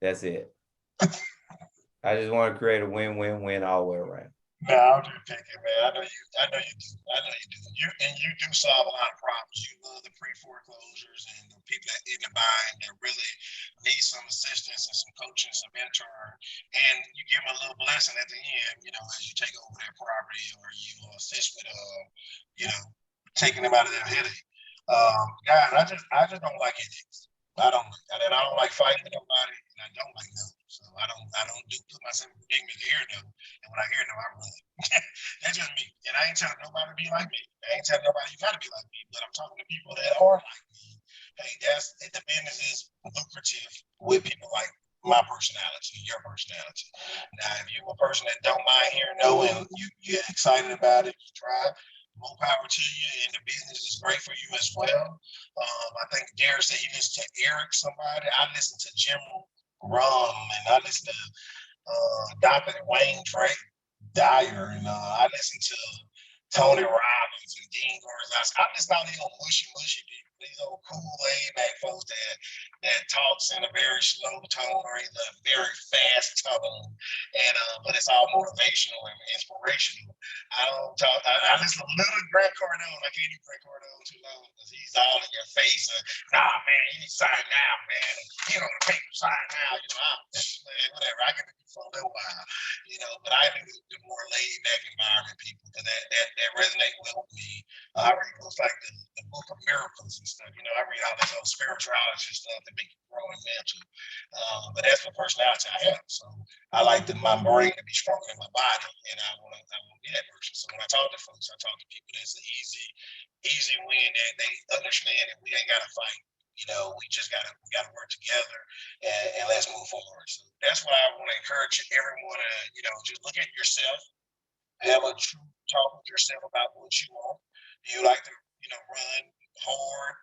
That's it. I just want to create a win-win-win all the way around. No, I'm just picking, man. I know you do. You do solve a lot of problems. You love the pre-foreclosures and the people that in the bind that really need some assistance and some coaching, some mentor, and you give them a little blessing at the end, as you take over that property or you assist with taking them out of their headache. Guys, I just don't like headaches. I don't like fighting with nobody, and I don't like no. So I don't do put myself in predicament to hear no. And when I hear no, I run. That's just me. And I ain't telling nobody to be like me. I ain't telling nobody you gotta be like me, but I'm talking to people that are like me. Hey, the business is lucrative with people like my personality, your personality. Now, if you're a person that don't mind hearing no and you get excited about it, you try, more power to you, and the business is great for you as well. I think Derek said he listened to Eric, somebody. I listened to Jim Rum, and I listened to Dr. Wayne Drake Dyer, and I listened to Tony Robbins and Dean Orleans. I listen to all these old mushy people, these old cool laid back folks that talks in a very slow tone or either a very fast tone, and but it's all motivational and inspirational. I don't talk. I listen to little Grant Cardone. I can't do Grant Cardone too long because he's all in your face. Nah, man, you need to sign now, man. You know the paper sign now. You know, man, whatever. I can do it for a little while, you know. But I do the more laid back environment people because that resonate well with me. I read books like the Book of Miracles and stuff. You know, I read all this old spirituality stuff that make you grow and mental. But that's the personality I have. So I like my brain to be stronger than my body, and I want to be that person. So when I talk to folks, I talk to people that's an easy win that they understand that we ain't got to fight. You know, we gotta work together and let's move forward. So that's why I want to encourage everyone to, you know, just look at yourself, have a true talk with yourself about what you want. Do you like to, you know, run hard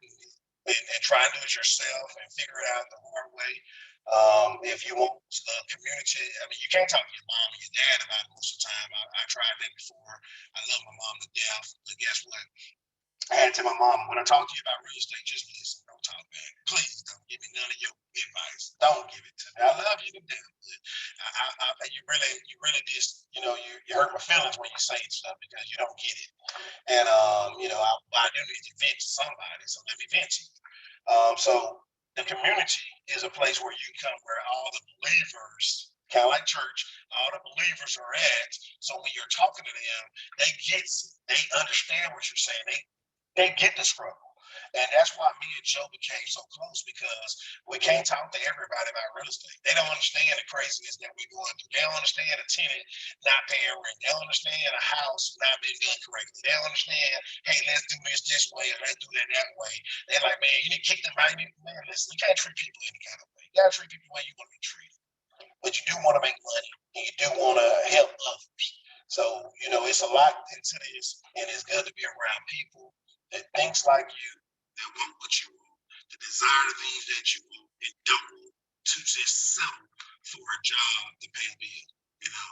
and try and do it yourself and figure it out the hard way? If you want community, I mean, you can't talk to your mom and your dad about it most of the time. I tried that before. I love my mom to death, but guess what? I had to tell my mom, when I talk to you about real estate, just listen. Don't talk back. Please don't give me none of your advice. Don't give it to me. I love you to death, but you really just, you know, you hurt my feelings when you say stuff because you don't get it. And you know, I do need to vent to somebody, so let me vent to you. So the community is a place where you come, where all the believers, kind of like church, all the believers are at. So when you're talking to them, they understand what you're saying. They get the struggle. And that's why me and Joe became so close because we can't talk to everybody about real estate. They don't understand the craziness that we're going through. They don't understand a tenant not paying rent. They don't understand a house not being done correctly. They don't understand, hey, let's do this way and let's do that way. They're like, man, you need to kick them out. Man, listen, you can't treat people any kind of way. You gotta treat people the way you want to be treated. But you do want to make money and you do want to help others. So, you know, it's a lot into this, and it's good to be around people that thinks like you, that want what you want, that desire the things that you want, and don't want to just settle for a job to pay a bill, you know.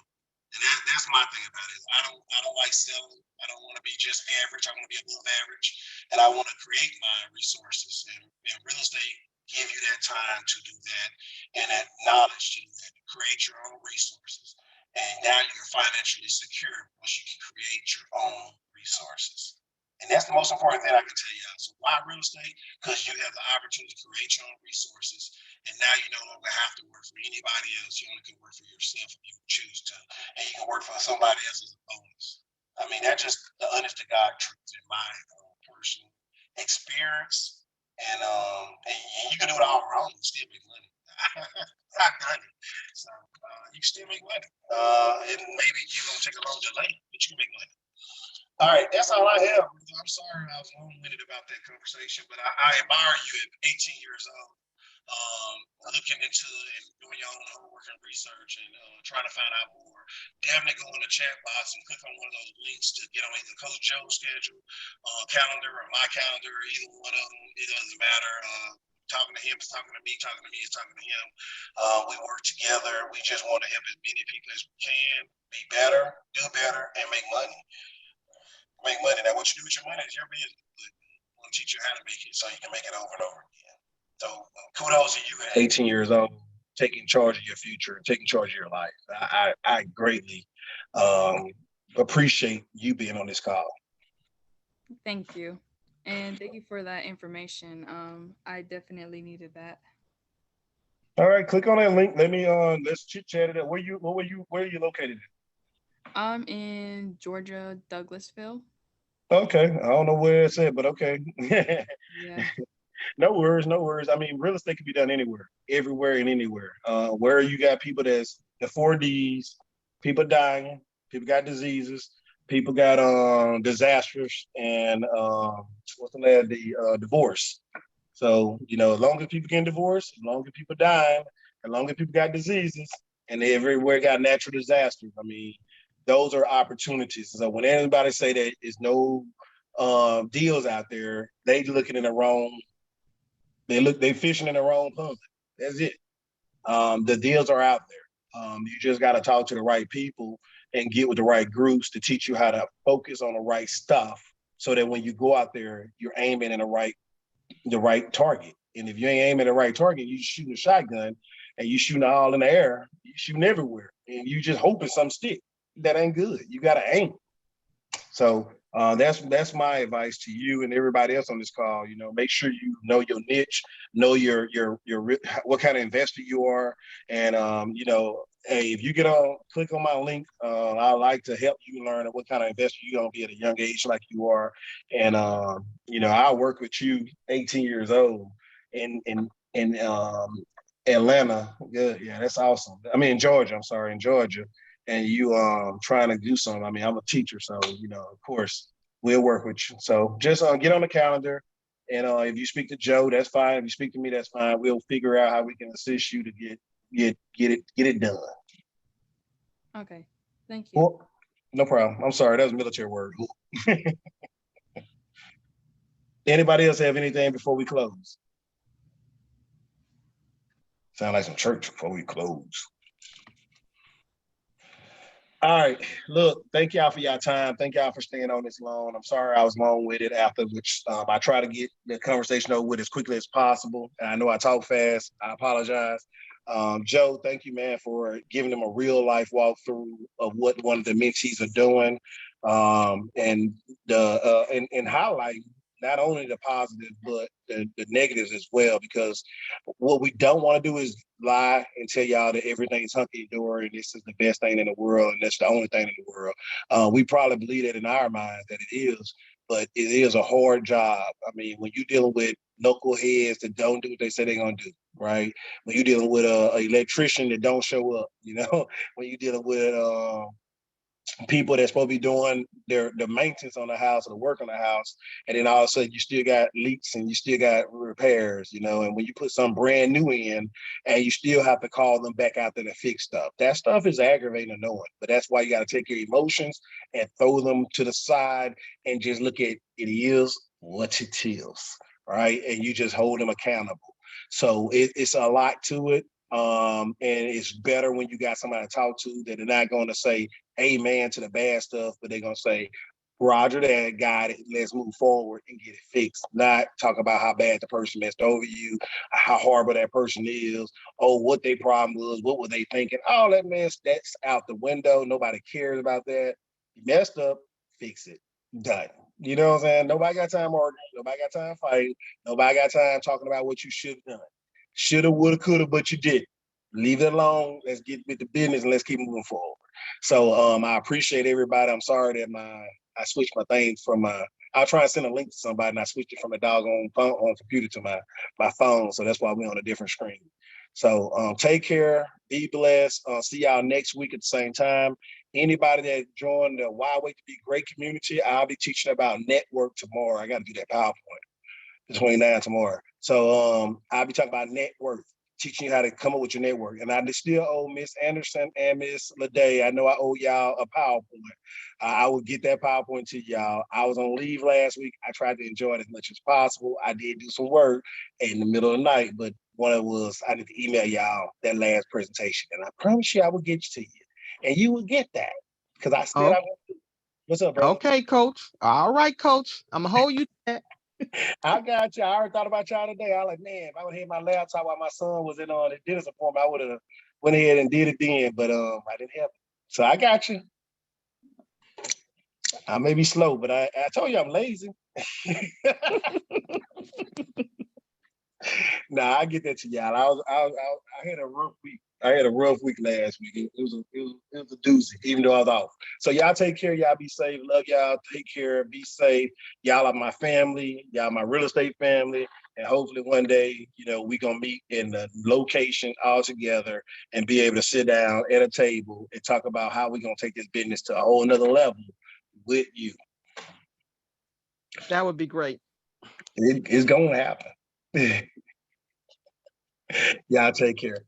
And that's my thing about it. I don't like selling. I don't want to be just average. I want to be above average, and I want to create my resources. And real estate give you that time to do that, and that knowledge to do that, to create your own resources. And now you're financially secure once you can create your own resources. And that's the most important thing I can tell you. So why real estate? Because you have the opportunity to create your own resources. And now you no longer have to work for anybody else. You only can work for yourself if you choose to. And you can work for somebody else as a bonus. I mean, that's just the honest to God truth in my personal experience. And you can do it all wrong and still make money. I've done it. So you can still make money. And maybe you're going to take a long delay, but you can make money. All right, that's all I have. I'm sorry I was long-winded about that conversation, but I admire you at 18 years old, looking into and doing your own homework and research and trying to find out more. Definitely go in the chat box and click on one of those links to get on either Coach Joe's schedule, calendar, or my calendar, either one of them. It doesn't matter. Talking to him is talking to me, talking to me is talking to him. We work together. We just want to help as many people as we can be better, do better, and make money. Make money. Now, what you do with your money is your business. We'll teach you how to make it so you can make it over and over again. So, kudos to you at 18 years old, taking charge of your future, taking charge of your life. I greatly appreciate you being on this call. Thank you. And thank you for that information. I definitely needed that. All right, click on that link. Let's chit chat it up. Where are you located? I'm in Georgia, Douglasville. Okay, I don't know where it's at, but okay. Yeah. No worries, no worries. I mean, real estate can be done anywhere, everywhere and anywhere. Where you got people that's the 4Ds, people dying, people got diseases, people got disasters, and what's the last, the divorce. So, you know, as long as people getting divorced, as long as people dying, as long as people got diseases, and everywhere got natural disasters, I mean, those are opportunities. So when anybody say that there's no deals out there, they looking in the wrong, they fishing in the wrong pond. That's it. The deals are out there. You just got to talk to the right people and get with the right groups to teach you how to focus on the right stuff, so that when you go out there, you're aiming in the right target. And if you ain't aiming the right target, you shooting a shotgun and you shooting all in the air, you shooting everywhere, and you just hoping some stick. That ain't good. You got to aim. So that's my advice to you and everybody else on this call. You know, make sure you know your niche, know your what kind of investor you are, and you know, hey, if you get on, click on my link. I like to help you learn what kind of investor you're gonna be at a young age, like you are, and you know, I work with you, 18 years old, in Atlanta. Good, yeah, that's awesome. I mean, in Georgia. I'm sorry, in Georgia, and you trying to do something. I mean, I'm a teacher, so you know, of course, we'll work with you. So just get on the calendar, and if you speak to Joe, that's fine. If you speak to me, that's fine. We'll figure out how we can assist you to get it done. Okay. Thank you. Well, no problem. I'm sorry, that was a military word. Anybody else have anything before we close? Sound like some church before we close. All right. Look, thank y'all for your time. Thank y'all for staying on this long. I'm sorry I was long with it, after which I try to get the conversation over with as quickly as possible. And I know I talk fast. I apologize. Joe, thank you, man, for giving them a real life walkthrough of what one of the mentees are doing, and highlight not only the positive but the negatives as well. Because what we don't want to do is lie and tell y'all that everything's hunky dory and this is the best thing in the world and that's the only thing in the world. We probably believe that in our minds that it is, but it is a hard job. I mean, when you're dealing with local heads that don't do what they say they're gonna do, right? When you're dealing with a electrician that don't show up, you know, when you're dealing with people that's supposed to be doing the maintenance on the house or the work on the house, and then all of a sudden you still got leaks and you still got repairs, you know, and when you put some brand new in and you still have to call them back out there to fix stuff, that stuff is aggravating, annoying. But that's why you got to take your emotions and throw them to the side and just look at it is what it is, right? And you just hold them accountable. So it's a lot to it. And it's better when you got somebody to talk to that are not going to say amen to the bad stuff, but they're gonna say, Roger that, got it, let's move forward and get it fixed. Not talk about how bad the person messed over you, how horrible that person is, oh, what their problem was, what were they thinking, all that mess, that's out the window. Nobody cares about that. You messed up, fix it. Done. You know what I'm saying? Nobody got time arguing, nobody got time fighting, nobody got time talking about what you should have done. Shoulda, woulda, coulda, but you didn't. Leave it alone. Let's get with the business and let's keep moving forward. So I appreciate everybody. I'm sorry that I switched my thing from my. I'll try and send a link to somebody, and I switched it from a doggone phone on computer to my phone. So that's why we're on a different screen. So take care, be blessed. See y'all next week at the same time. Anybody that joined the Why Wait to Be Great community, I'll be teaching about network tomorrow. I got to do that PowerPoint between now and tomorrow. So I'll be talking about net worth, teaching you how to come up with your network. And I still owe Miss Anderson and Miss Lede. I know I owe y'all a PowerPoint. I will get that PowerPoint to y'all. I was on leave last week. I tried to enjoy it as much as possible. I did do some work in the middle of the night, but one of it was I need to email y'all that last presentation. And I promise you I will get you to you. And you will get that. Because I still Oh, have. What's up, bro? okay, coach. All right, coach. I'm gonna hold you to that. I got you. I already thought about y'all today. I was like, man, if I would have had my laptop while my son was in on the dentist appointment, I would have went ahead and did it then. But I didn't have it. So I got you. I may be slow, but I told you I'm lazy. Nah, I get that to y'all. I had a rough week. I had a rough week last week. It was a doozy, even though I was off. So y'all take care. Y'all be safe. Love y'all. Take care. Be safe. Y'all are my family. Y'all my real estate family. And hopefully one day, you know, we gonna meet in the location all together and be able to sit down at a table and talk about how we gonna take this business to a whole nother level with you. That would be great. It's gonna happen. Y'all take care.